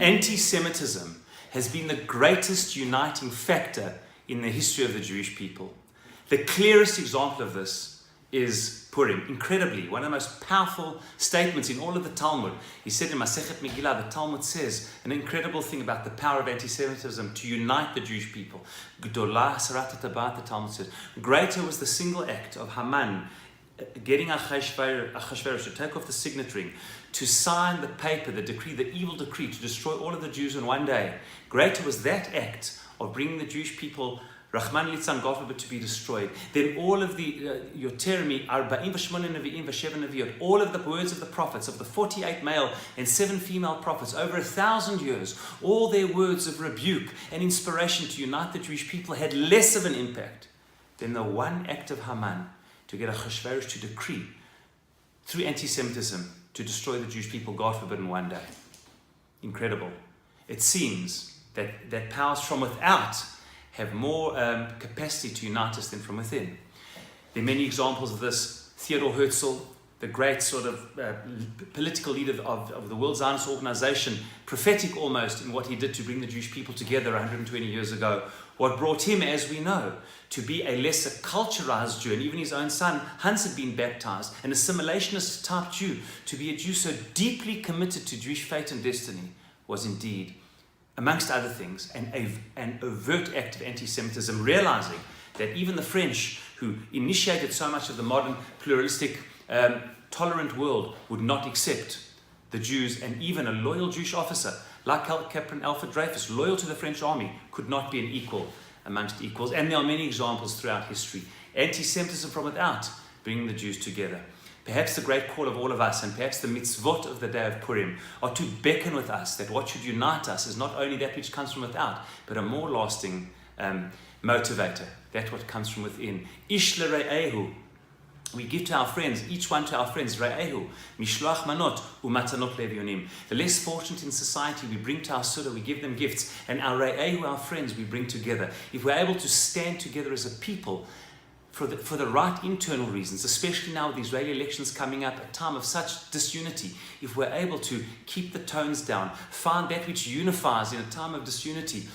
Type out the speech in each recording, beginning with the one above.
Anti-Semitism has been the greatest uniting factor in the history of the Jewish people. The clearest example of this is Purim. Incredibly, one of the most powerful statements in all of the Talmud. He said in Masechet Megillah, the Talmud says an incredible thing about the power of anti-Semitism to unite the Jewish people. Gdolah Hasarat Tabat, the Talmud says, greater was the single act of Haman getting Achashverosh to take off the signet ring, to sign the paper, the decree, the evil decree to destroy all of the Jews in one day. Greater was that act of bringing the Jewish people, Rahman litzan, God forbid, to be destroyed. Then all of the Yotermi, Arba'im v'shmonim nevi'im v'sheven nevi'ot, all of the words of the prophets, of the 48 male and 7 female prophets, over 1,000 years, all their words of rebuke and inspiration to unite the Jewish people had less of an impact than the one act of Haman to get Achashverosh to decree, through anti-Semitism, to destroy the Jewish people, God forbid, in one day. Incredible. It seems that powers from without have more capacity to unite us than from within. There are many examples of this. Theodor Herzl, the great sort of political leader of the World Zionist Organization, prophetic almost in what he did to bring the Jewish people together 120 years ago. What brought him, as we know, to be a lesser culturized Jew, and even his own son, Hans, had been baptized, an assimilationist type Jew, to be a Jew so deeply committed to Jewish fate and destiny, was indeed, amongst other things, an overt act of anti-Semitism, realizing that even the French, who initiated so much of the modern pluralistic, tolerant world, would not accept the Jews, and even a loyal Jewish officer like Captain Alfred Dreyfus, loyal to the French army, could not be an equal amongst equals. And there are many examples throughout history. Anti-Semitism from without, bringing the Jews together. Perhaps the great call of all of us, and perhaps the mitzvot of the day of Purim, are to beckon with us that what should unite us is not only that which comes from without, but a more lasting motivator, that what comes from within. Ish l're'ehu. We give to our friends, each one to our friends, Re'ehu, Mishloach Manot, Umatanot Levionim. The less fortunate in society, we bring to our Suda, we give them gifts, and our Re'ehu, our friends, we bring together. If we're able to stand together as a people for the right internal reasons, especially now with the Israeli elections coming up, a time of such disunity, if we're able to keep the tones down, find that which unifies in a time of disunity,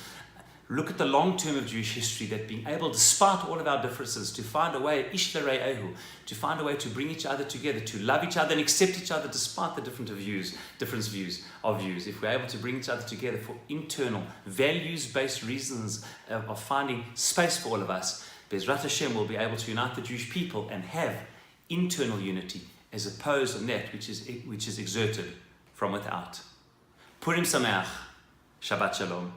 look at the long term of Jewish history, that being able, despite all of our differences, to find a way, ish l're'ehu, to find a way to bring each other together, to love each other and accept each other despite the different views. If we're able to bring each other together for internal, values-based reasons of finding space for all of us, Bezrat Hashem will be able to unite the Jewish people and have internal unity, as opposed to that which is exerted from without. Purim Sameach, Shabbat Shalom.